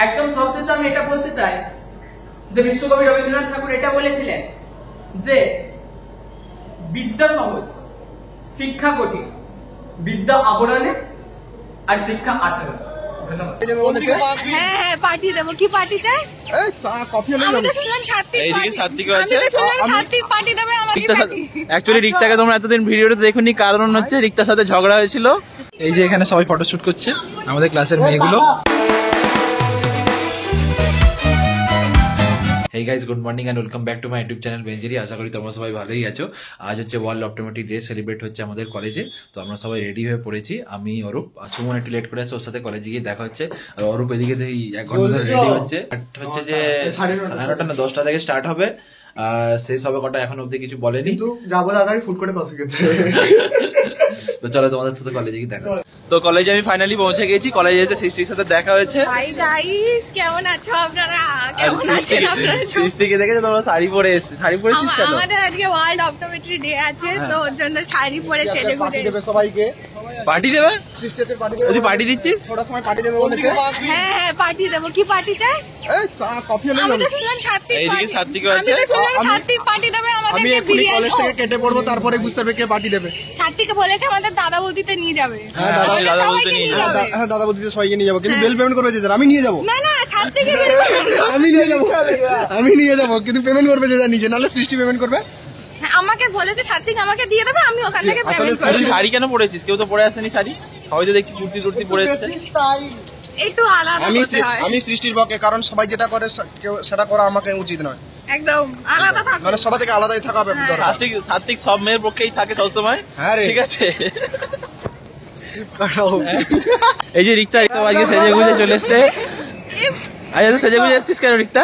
একদম সবশেষে আমি এটা বলতে চাই যে বিশ্বকবি রবীন্দ্রনাথ ঠাকুর এটা বলেছিলেন যে বিদ্যা সহজ, শিক্ষা কঠিন, বিদ্যা আবরণে আর শিক্ষা আচরণ। হ্যাঁ পার্টি দেবো। কি পার্টি চাই? অ্যাকচুয়ালি রিক্তাকে তোমরা এতদিন ভিডিওটা দেখোনি, কারণ হচ্ছে রিক্তার সাথে ঝগড়া হয়েছিল। এই যে এখানে সবাই ফটোশুট করছে, আমাদের ক্লাসের মেয়েগুলো। Hey guys, good morning and welcome back to my YouTube channel বেঞ্জেরি। আশা করি তোমরা সবাই ভালোই আছো। আজ হচ্ছে ওয়ার্ল্ড অপটোমেট্রি ডে সেলিব্রেট হচ্ছে আমাদের কলেজে, তো আমরা সবাই রেডি হয়ে পড়েছি। আমি অরূপ, সুমন একটু লেট করে আছে, ওর সাথে কলেজে গিয়ে দেখা হচ্ছে। আর অরূপ এদিকে 1 ঘন্টা ধরে রেডি হচ্ছে যে 9টা না 10টা থেকে স্টার্ট হবে, শেষ হবে কটা এখন অব্দি কিছু বলেনি, কিন্তু যাবো তাড়াতাড়ি ফুড করে কফি খেতে। তো চলো তোমাদের সাথে কলেজে গিয়ে দেখা। তো কলেজে আমি ফাইনালি পৌঁছে গেছি। কলেজে এসে সৃষ্টির সাথে দেখা হয়েছে। হাই গাইস, কেমন আছো আপনারা? কেমন আছেন আপনারা? সৃষ্টিকে দেখেছো তোমরা শাড়ি পরে এসেছে। শাড়ি পরেছিস কেন? আমাদের আজকে ওয়ার্ল্ড অপটোমেট্রি ডে আছে, তো ওর জন্য শাড়ি পরে সেজে পার্টি গুজে। দেবে সবাইকে। পার্টি দেবে? সিস্টেতে পার্টি দেবে। তুই পার্টি দিচ্ছিস? থোড়া সময় পার্টি দেবে বলেছে। হ্যাঁ পার্টি দেবো। কি পার্টি চাই? এই চা কফি হলে আমি তো শুনলাম সাত্বিক এইদিকে পার্টি। সাত্বিকও আমি আছে। তো শুনলাম সাত্বিক পার্টি দেবে আমি আমাদেরকে। এক্ষুনি কলেজ থেকে কেটে পড়বো, তারপরে বুঝতে পারবে কে পার্টি দেবে। সাত্বিককে বলেছে আমাদের দাদা বৌদিতে নিয়ে যাবে। হ্যাঁ দাদা, আমাদের দাদা সবাইকে বৌদিতে নিয়ে নিয়ে যাবে। হ্যাঁ দাদা বৌদিতে সবাইকে নিয়ে যাবো, কিন্তু বিল পেমেন্ট করবে যে যারা। আমি নিয়ে যাবো, না না সাত্বিককে আমি নিয়ে যাবো, আমি নিয়ে যাবো, কিন্তু পেমেন্ট করবে যে নিজে, নাহলে সৃষ্টি পেমেন্ট করবে। হ্যাঁ, আমাকে বলেছে সাত্বিক আমাকে দিয়ে দেবে, আমি ওখান থেকে আসলে পেমেন্ট তুই করব। শাড়ি কেন পরেছিস? কেউ তো পরে আসেনি শাড়ি, সবাই তো দেখছি কুর্তি টুর্তি পরে এসেছে। একটু আলাদা হতে হয়। আমি সৃষ্টির পক্ষে, কারণ সবাই যেটা করে কেউ সেটা করা আমাকে উচিত নয়। একদম আলাদা থাকো। মানে সবাই থেকে আলাদাই থাকা হবে দরকার। সাত্বিক সব মেয়ের পক্ষেই থাকে সবসময়, হ্যাঁ রে। ঠিক আছে। এই যে রিক্তা আজকে সেজে গুজে চলে এসছে। আচ্ছা সেজে গুজে এসছিস কেন রিক্তা?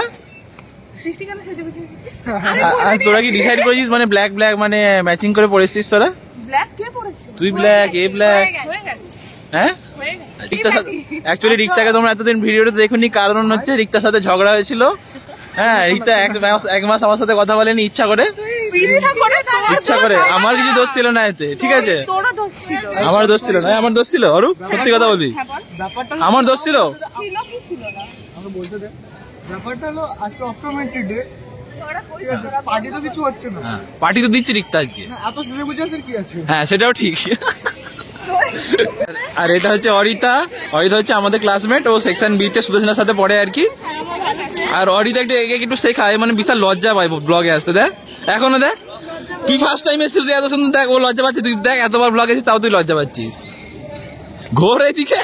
সৃষ্টি কেন সেজে গুজে এসেছে? আর তোরা কি ডিসাইড করেছিস মানে ব্ল্যাক ব্ল্যাক মানে ম্যাচিং করে পরেছিস তোরা? ব্ল্যাক কে পড়েছে? তুই ব্ল্যাক, এ ব্ল্যাক, হয়ে গেছে। হ্যাঁ? হয়ে গেছে। রিক্তার সাথে অ্যাকচুয়ালি রিক্তাকে তোমরা এতদিন ভিডিওটা দেখোনি, কারণ হচ্ছে রিক্তার সাথে ঝগড়া হয়েছিল। হ্যাঁ, রিক্তা এক মাস আমার সাথে কথা বলেনি ইচ্ছা করে। ইচ্ছা করে, আমার কিছু দোষ ছিল না এতে, ঠিক আছে? তোরও দোষ ছিল। আমার দোষ ছিল না, আমার দোষ ছিল অরূপ, সত্যি কথা বলবি। হ্যাঁ বল। ব্যাপারটা আমার দোষ ছিল। ছিল কি ছিল না? আমাকে বলতে দে। ব্যাপারটা হলো আজকে অপটোমেট্রি ডে, ঝগড়া করিস ঠিক আছে? পার্টি তো কিছু হচ্ছে না। হ্যাঁ, পার্টি তো দিচ্ছি রিক্তা আজকে। এত সেজে বুঝে আছে কি আছে? হ্যাঁ সেটাও ঠিক। আর এটা হচ্ছে অরিতা। অরিতা হচ্ছে আমাদের ক্লাসমেট, ও সেকশন বি তে সুদর্শনের সাথে পড়ে আর কি। আর অরিতা একটু শেখায়, মানে বিশাল লজ্জা পায় ব্লগে আসতে। দেখ এখনো দেখ, কি ফার্স্ট টাইম এসেছিল তুই এত সুন্দর, দেখ ও লজ্জা পাচ্ছে। তুই দেখ এতবার ব্লগ এসেছিস তাও তুই লজ্জা পাচ্ছিস। ঘোর এদিকে।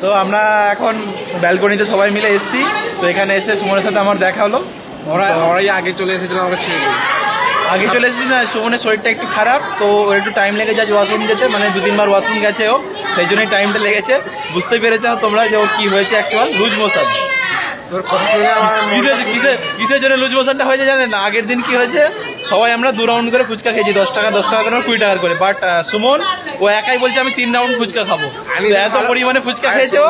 তো আমরা এখন ব্যালকনিতে সবাই মিলে এসেছি। তো এখানে এসে সুমনের সাথে আমার দেখা হলো। ওরাই আগে চলে এসেছিল, আমাকে ছেড়ে দিল। আগে চলে এসেছি না, সুমনের শরীরটা একটু খারাপ, তো ওর একটু টাইম লেগেছে আজ ওয়াশরুম যেতে, মানে 2-3 বার ওয়াশরুম গেছে ও, সেই জন্যই টাইমটা লেগেছে। বুঝতে পেরেছো তোমরা যে ওর কি হয়েছে অ্যাকচুয়াল? Loose motion. তোর কথা শুনে আমার কিসের জন্য লুজ মোশনটা হয়েছে জানেন না? আগের দিন কি হয়েছে, সবাই আমরা 2 রাউন্ড করে ফুচকা খেয়েছি, 10 টাকা করে 20 টাকা করে। বাট সুমন ও একাই বলছে আমি 3 রাউন্ড ফুচকা খাবো। এত পরিমাণে ফুচকা খেয়েছে ও।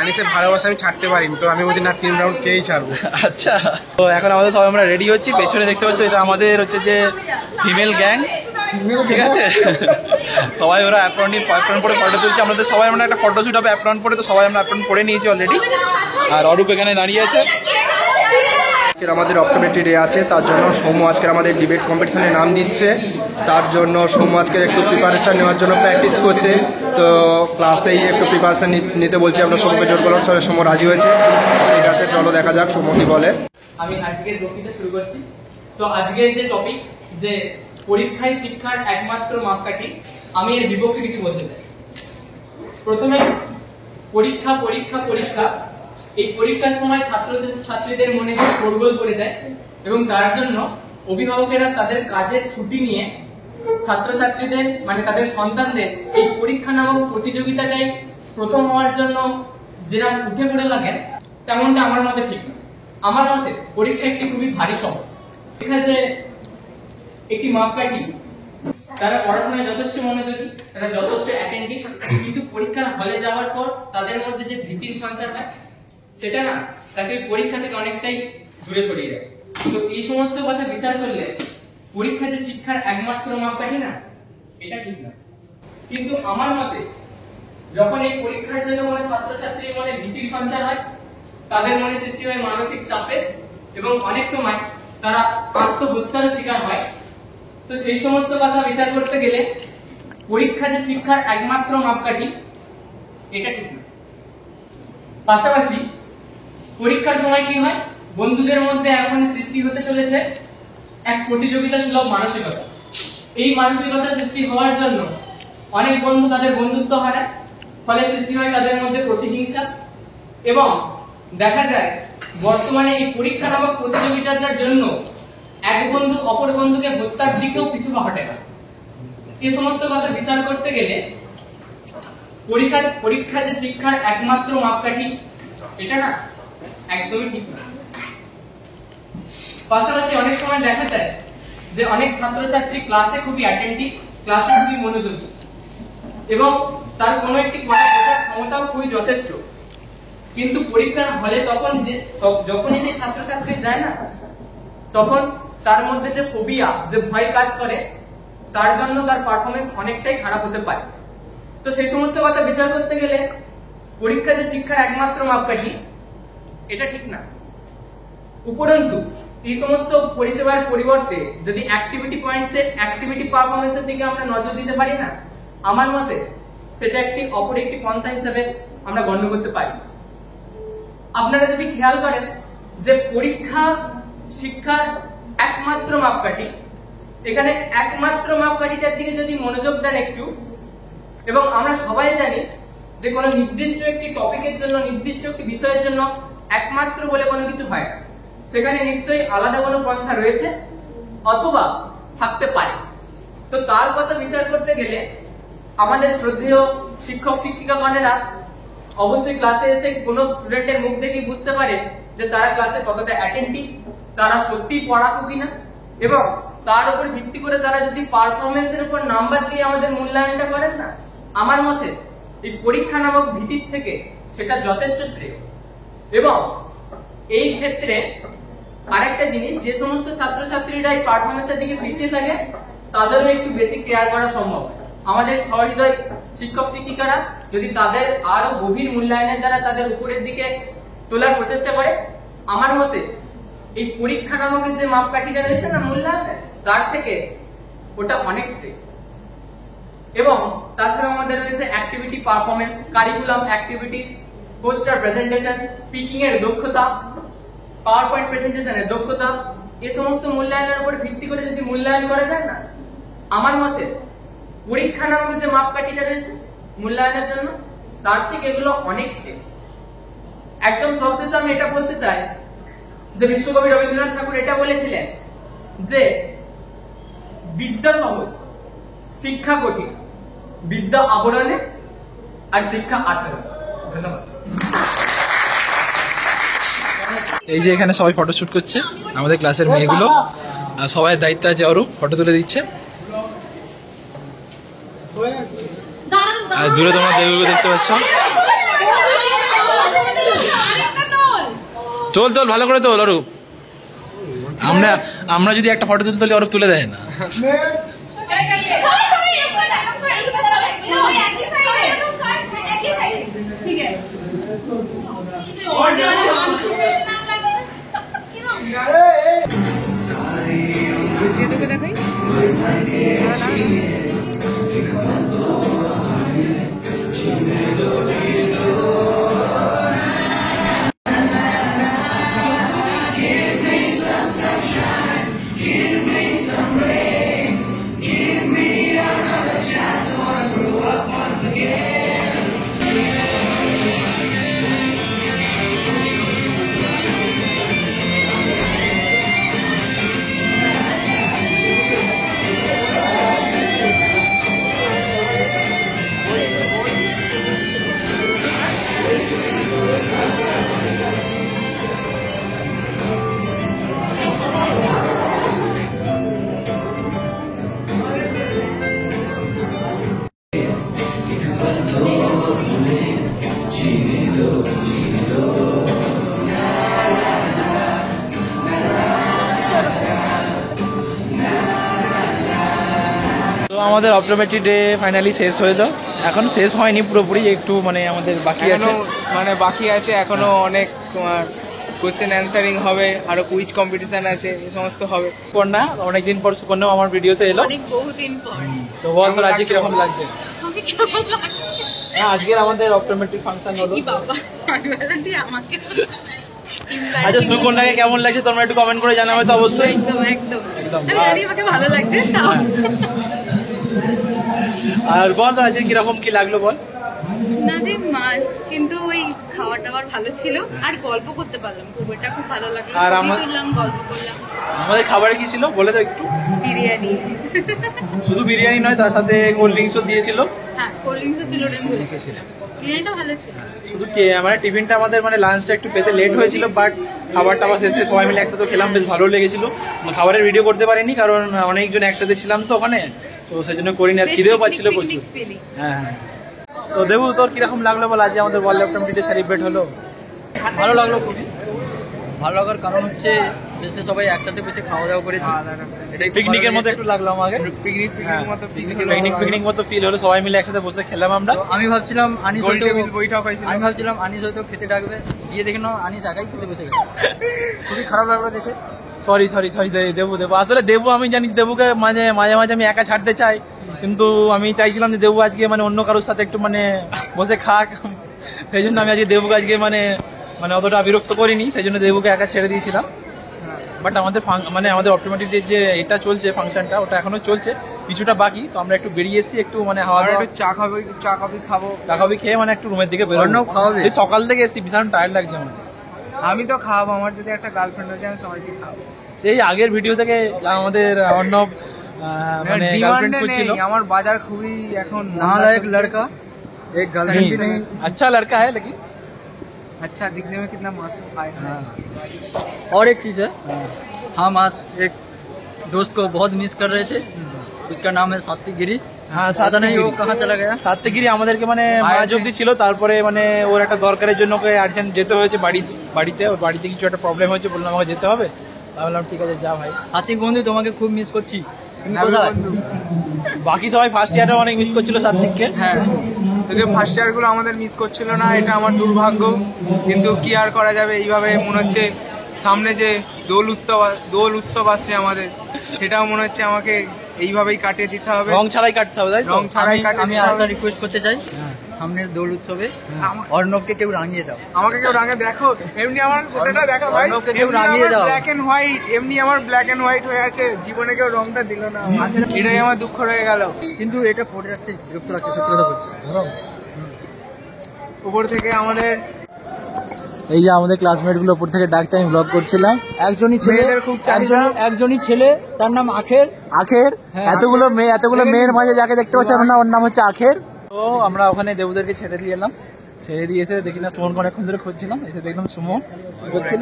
আনিসের ভালোবাসা আমি ছাড়তে পারিনি, তো আমি বলছি না 3 রাউন্ড খেয়েই ছাড়বো। আচ্ছা, তো এখন আমাদের সবাই আমরা রেডি হচ্ছি। পেছনে দেখতে পাচ্ছ এটা আমাদের হচ্ছে যে ফিমেল গ্যাং, ঠিক আছে? সবাই ওরা অ্যাপ্রন পরে ফটো তুলছে। আমাদের সবাই আমরা একটা ফটোশুট হবে অ্যাপ্রন পরে, তো সবাই আমরা অ্যাপ্রন পরে নিয়েছি অলরেডি। আর অরূপ এখানে দাঁড়িয়ে আছে। আমাদের অপটোমেট্রি ডে আছে, তার জন্য সৌম্য আজকে আমাদের ডিবেট কম্পিটিশনে নাম দিচ্ছে। তার জন্য সৌম্য আজকে একটু প্রিপারেশন নেওয়ার জন্য প্র্যাকটিস করছে। তো ক্লাসেই একটু প্রিপারেশন নিতে বলছি আমরা, সৌম্যকে জোর করলাম, সৌম্য রাজি হয়েছে। ঠিক আছে, চলো দেখা যাক সৌম্য কি বলে। আমি আজকের বক্তৃতা শুরু করছি। তো আজকের যে টপিক, যে পরীক্ষায় শিক্ষার একমাত্র মাপকাঠি, আমি এর বিপক্ষে কিছু বলতে চাই। প্রথমে পরীক্ষা পরীক্ষা পরীক্ষা, এই পরীক্ষার সময় ছাত্রছাত্রীদের মনে যে শোরগোল পড়ে যায়, এবং তার জন্য অভিভাবকেরা তাদের কাজের ছুটি নিয়ে ছাত্রছাত্রীদের মানে তাদের সন্তানদের এই পরীক্ষা নামক প্রতিযোগিতাটাই প্রথম হওয়ার জন্য যেরকম উঠে পড়ে লাগেন, তেমনটা আমার মতে ঠিক না। আমার মতে পরীক্ষা একটি খুবই ভারী শব্দ। পরীক্ষা যে একটি মাপকাঠি, তারা পড়াশোনায় যথেষ্ট মনোযোগী, তারা যথেষ্ট অ্যাটেন্টিভ, কিন্তু পরীক্ষার হলে যাওয়ার পর তাদের মধ্যে যে ভীতির সঞ্চার হয়, সেটা না তাকে পরীক্ষা থেকে অনেকটাই দূরে সরিয়ে দেয়। তো এই সমস্ত কথা বিচার করলে পরীক্ষা যে শিক্ষার একমাত্র মাপকাঠি না, এটা ঠিক না। কিন্তু আমার মতে যখন এই পরীক্ষার জন্য কোনো ছাত্রছাত্রীর মনে ভীতির সঞ্চার হয়, তাদের মনে সৃষ্টি হয় মানসিক চাপের, এবং অনেক সময় তারা আত্মহত্যার শিকার হয়। তো সেই সমস্ত কথা বিচার করতে গেলে পরীক্ষা যে শিক্ষার একমাত্র মাপকাঠি, এটা ঠিক না। পাশাপাশি পরীক্ষার সময় কি হয়, বন্ধুদের মধ্যে এখন সৃষ্টি হতে চলেছে এক প্রতিযোগিতা সুলভ মানসিকতা। এই মানসিকতা সৃষ্টি হওয়ার জন্য অনেক বন্ধু তাদের বন্ধুত্ব হারায়, ফলে সৃষ্টি হয় তাদের মধ্যে প্রতিহিংসা, এবং দেখা যায় বর্তমানে এই পরীক্ষা নামক প্রতিযোগিতার জন্য এক বন্ধু অপর বন্ধুকে হত্যার দিকেও পিছু হটে না। এই সমস্ত কথা বিচার করতে গেলে পরীক্ষা যে শিক্ষার একমাত্র মাপকাঠি, এটা না একদমই ঠিক না। পাশাপাশি অনেক সময় দেখা যায় যে অনেক ছাত্রছাত্রী ক্লাসে খুবই অ্যাটেন্টিভ, ক্লাসে খুবই মনোযোগী, এবং তার কোনো একটি কথা বোঝার ক্ষমতাও খুবই যথেষ্ট, কিন্তু পরীক্ষার হলে যখনই সেই ছাত্রছাত্রী যায় না, তখন তার মধ্যে যে ফোবিয়া, যে ভয় কাজ করে, তার জন্য তার পারফরমেন্স অনেকটাই খারাপ হতে পারে। তো সেই সমস্ত কথা বিচার করতে গেলে পরীক্ষা যে শিক্ষার একমাত্র মাপকাঠি, এটা ঠিক না। উপরন্তু এই সমস্ত পরিষেবার পরিবর্তে যদি অ্যাক্টিভিটি পয়েন্টসের, অ্যাক্টিভিটি পারফরমেন্সের দিকে আমরা নজর দিতে পারি না, আমার মতে সেটা অপর একটি পন্থা হিসেবে আমরা গণ্য করতে পারি। আপনারা যদি খেয়াল করেন যে পরীক্ষা শিক্ষার একমাত্র মাপকাঠি, এখানে একমাত্র মাপকাঠিটার দিকে যদি মনোযোগ দেন একটু, এবং আমরা সবাই জানি যে কোনো নির্দিষ্ট একটি টপিকের জন্য, নির্দিষ্ট একটি বিষয়ের জন্য একমাত্র বলে কোনো কিছু হয় না, সেখানে নিশ্চয়ই আলাদা কোনো পন্থা রয়েছে অথবা থাকতে পারে। তো তার কথা বিচার করতে গেলে আমাদের শ্রদ্ধেয় শিক্ষক শিক্ষিকাগণেরা অবশ্যই ক্লাসে এসে কোনো স্টুডেন্টের মুখ দেখেই বুঝতে পারে যে তারা ক্লাসে কতটা অ্যাটেন্টিভ, তারা সত্যি পড়াতো কিনা, এবং তার উপর ভিত্তি করে তারা যদি পারফরমেন্সের উপর নাম্বার দিয়ে আমাদের মূল্যায়নটা করেন না, আমার মতে এই পরীক্ষা নামক ভীতির থেকে সেটা যথেষ্ট শ্রেয়। এবং এই ক্ষেত্রে আরেকটা জিনিস, যে সমস্ত ছাত্রছাত্রীরা এই পারফরমেন্সের দিকে পিছিয়ে থাকে, তাদেরও একটু বেশি কেয়ার করা সম্ভব। আমাদের সহৃদয় শিক্ষক শিক্ষিকারা যদি তাদের আরো গভীর মূল্যায়নের দ্বারা তাদের উপরের দিকে তোলার প্রচেষ্টা করে, আমার মতে এই পরীক্ষা নামক যে মাপকাঠিটা রয়েছে না মূল্যায়নের, তার থেকে ওটা অনেক শ্রেয়। এবং তাছাড়া আমাদের রয়েছে activity performance, curriculum activities, poster presentation, speaking এর দক্ষতা, পাওয়ার পয়েন্ট প্রেজেন্টেশনের দক্ষতা, এই সমস্ত মূল্যায়নের উপর ভিত্তি করে যদি মূল্যায়ন করা যায় না, আমার মতে পরীক্ষা নামক যে মাপকাঠিটা রয়েছে মূল্যায়নের জন্য, তার থেকে এগুলো অনেক শেষ। একদম সবশেষে আমি এটা বলতে চাই যে বিশ্বকবি রবীন্দ্রনাথ ঠাকুর এটা বলেছিলেন যে বিদ্যা সহজ, শিক্ষা কঠিন, বিদ্যা আবরণে আর শিক্ষা আচরণ। ধন্যবাদ। এই যে এখানে সবাই ফটোশুট করছে, আমাদের ক্লাসের মেয়েগুলো, আর সবাই দায়িত্ব আছে, অরূপ ফটো তুলে দিচ্ছে। আর দূরে তোমরা দেবীকে দেখতে পাচ্ছ। তোল তোল, ভালো করে তোল অরূপ। আমরা যদি একটা ফটো তুলতে হলে অরূপ তুলে দেয় না। আমাদের অপটোমেট্রি ডে ফাইনালি শেষ হয়ে যাও, এখন শেষ হয়নি পুরোপুরি, একটু মানে আমাদের বাকি আছে, মানে বাকি আছে এখনো অনেক, তোমার কোশ্চেন অ্যান্সারিং হবে, আরো কুইজ কম্পিটিশন আছে, এই সমস্ত হবে। সুকন্যা অনেকদিন পর সুকন্যা আমার ভিডিওতে এলো, অনেক বহুদিন পর। তো বল তোর আজকে কিরকম লাগছে? আমাকে কেমন লাগছে? হ্যাঁ, আজকের আমাদের অপটোমেট্রি ফাংশন হলো। কি বাবা, আমি বললাম দিয়ে আমাকে আচ্ছা সুকন্যাকে কেমন লাগছে তোমরা একটু কমেন্ট করে জানাবে তো অবশ্যই। একদম একদম একদম। আমি জানি আমাকে ভালো লাগছে তাও। আর বল তোর আজকে কিরকম কি লাগলো বল? নাদিম মাছ, কিন্তু ওই খাওয়া টাওয়ার ভালো ছিল, আর গল্প করতে পারলাম খুব, এটা খুব ভালো লাগলো। আর ছবি আমার- তুললাম, গল্প করলাম। আমাদের খাবারে কি ছিল বলে তো একটু। বিরিয়ানি, শুধু বিরিয়ানি নয়, তার সাথে কোল্ড ড্রিঙ্কসও দিয়েছিল। হ্যাঁ কোল্ড ড্রিঙ্কসও ছিল, ওটা আমি ভুলে গেছিলাম। বিরিয়ানিটা ভালো ছিল। শুধু মানে টিফিনটা আমাদের মানে লাঞ্চটা একটু পেতে লেট হয়েছিল, বাট খাবারটা আবার শেষে সবাই মিলে একসাথে খেলাম, বেশ ভালো লেগেছিল। খাবারের ভিডিও করতে পারিনি কারণ অনেকজন একসাথে ছিলাম তো ওখানে, তো সেই জন্য করিনি, আর খিদেও পাচ্ছিল প্রচুর। হ্যাঁ হ্যাঁ। তো দেবু তোর কিরকম লাগলো বল, আজকে আমাদের ওয়ার্ল্ড অপটোমেট্রি ডে সেলিব্রেট হলো? ভালো লাগলো খুবই। ভালো লাগার কারণ হচ্ছে শেষে সবাই একসাথে বসে খাওয়া দাওয়া করেছি, এটাই খুব পিকনিকের ভালো মতো লেগেছে। একটু লাগলো আমাকে, পিকনিক মতো পিকনিক মতো ফিল হলো, সবাই মিলে একসাথে বসে খেলাম আমরা। আমি ভাবছিলাম আনিস গোল হয়তো টেবিল বৈঠক হয়েছিল। আমি ভাবছিলাম আনিস হয়তো খেতে ডাকবে, গিয়ে দেখি না আনিস একাই খেতে বসে গেছে। খুবই খারাপ লাগলো দেখে। সরি দেবু আসলে দেবু, আমি জানি দেবুকে মাঝে মাঝে আমি একা ছাড়তে চাই, কিন্তু আমি চাইছিলাম যে দেবু আজকে মানে অন্য কারোর সাথে একটু মানে বসে খাক, সেই জন্য আমি আজকে দেবুকে আজকে মানে অতটা বিরক্ত করিনি, সেই জন্য দেবুকে একা ছেড়ে দিয়েছিলাম। বাট আমাদের মানে আমাদের অপটোমেট্রি যে এটা চলছে ফাংশনটা, ওটা এখনো চলছে, কিছুটা বাকি, তো আমরা একটু বেরিয়ে এসেছি, একটু মানে হাওয়া আর একটু চা কফি খাবো। চা কফি খেয়ে মানে একটু রুমের দিকে বেরোবো। অর্ণব খাওয়াবে? এই সকাল থেকে এসেছি, ভীষণ টায়ার্ড লাগছে আমার। আমি তো খাওয়াবো, আমার যদি একটা গার্লফ্রেন্ড আছে আমি সবাইকে খাওয়াবো। সেই আগের ভিডিও থেকে আমাদের অর্ণব মানে গার্লফ্রেন্ড ডিমান্ডে খুঁজছিল। নেই, আমার বাজার খুবই এখন नालायक लड़का एक गर्लफ्रेंड भी नहीं। अच्छा लड़का है लेकिन अच्छा दिखने में कितना मासूम है। और एक चीज है, हम आज एक दोस्त को बहुत मिस कर रहे थे, उसका नाम है सात्विक गिरी। हाँ पता नहीं वो सात्विक कहाँ चला गया। সাত্তিগিরি আমাদেরকে মানে মাঝ অব্দি ছিল, তারপরে মানে ওর একটা দরকারের জন্য ওকে আর্জেন্ট যেতে হয়েছে বাড়িতে, ওর বাড়িতে কিছু একটা প্রবলেম হয়েছে, বললাম আমাকে যেতে হবে, আমি বললাম ঠিক আছে যা ভাই। সাত্বিক বন্ধু তোমাকে খুব মিস করছি, তুমি হ্যাঁ, কোথায়? বন্ধু। বাকি সবাই ফার্স্ট ইয়ারে অনেক মিস করছিল সাত্তিককে। হ্যাঁ, যদিও ফার্স্ট ইয়ার গুলো আমাদের মিস করছিল না, এটা আমার দুর্ভাগ্য, কিন্তু কি আর করা যাবে। এইভাবে মনে হচ্ছে সামনে যে দোল উৎসব আসছে আমাদের, সেটাও মনে হচ্ছে আমাকে এইভাবেই কাটিয়ে দিতে হবে। রং ছাড়াই কাটতে হবে, তাই তো? রং ছাড়াই আমি কাটিয়ে আমি দিতে আরেকটা হবে। রিকোয়েস্ট করতে চাই, সামনের দোল উৎসবে আমা- অর্ণবকে কেউ রাঙিয়ে দাও। আমাকে কেউ রাঙে দেখো, এমনি আমার গোটাটা দেখো ভাই, অর্ণবকে কেউ রাঙিয়ে দাও। ব্ল্যাক এন্ড হোয়াইট, এমনি আমার ব্ল্যাক এন্ড হোয়াইট হয়ে আছে, জীবনে কেউ রংটা দিল না, এটাই আমার দুঃখ রয়ে গেল। কিন্তু এটা পরে রাখতে বিরক্ত লাগছে, সত্যি কথা বলছি। উপর থেকে আমাদের এই যে আমাদের ক্লাসমেট গুলো উপর থেকে ডাকছে, আমি ব্লগ করছিলাম। একজনই ছেলে, মেয়েদের খুব চাহিদা। একজনই ছেলে, তার নাম আখের। হ্যাঁ, এতগুলো মেয়ের মাঝে যাকে দেখতে পাচ্ছেন ওর নাম হচ্ছে আখের। তো আমরা ওখানে দেবুদেরকে ছেড়ে দিয়ে এলাম, ছেড়ে দিয়ে এসে দেখি না সুমনকে অনেকক্ষণ ধরে খুঁজছিলাম, এসে দেখলাম সুমন করছিল,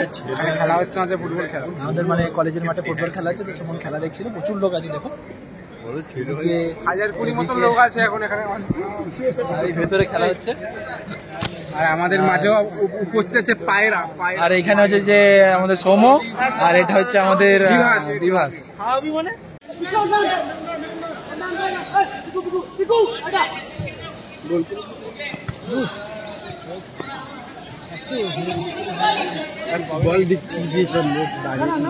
খেলা হচ্ছে আমাদের ফুটবল খেলা। আমাদের মানে কলেজের মাঠে ফুটবল খেলা হচ্ছে, তো সুমন খেলা দেখছিল, প্রচুর লোক আছে দেখো, এদিকে 1020 মতো লোক আছে এখন এখানে, আর এই ভেতরে খেলা হচ্ছে, আর আমাদের মাঝেও উপস্থিত আছে পায়রা। আর এখানে হচ্ছে যে আমাদের সৌম, আর এটা হচ্ছে আমাদের বিভাস। বল দিকে সব লোক দাঁড়িয়েছে।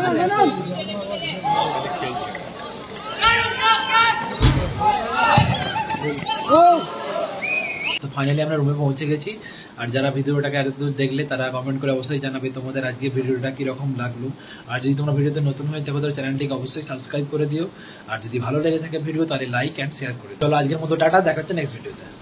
তো ফাইনালি আমরা রুমে পৌঁছে গেছি, আর যারা ভিডিওটাকে এতদূর দেখলে তারা কমেন্ট করে অবশ্যই জানাবে তোমাদের আজকে ভিডিওটা কিরকম লাগলো। আর যদি তোমরা ভিডিওতে নতুন হয়ে থাকো তাহলে চ্যানেলটিকে অবশ্যই সাবস্ক্রাইব করে দিও, আর যদি ভালো লেগে থাকে ভিডিও তাহলে লাইক অ্যান্ড শেয়ার করে দিও। চলো আজকের মতো টাটা, দেখা হচ্ছে নেক্সট ভিডিওতে।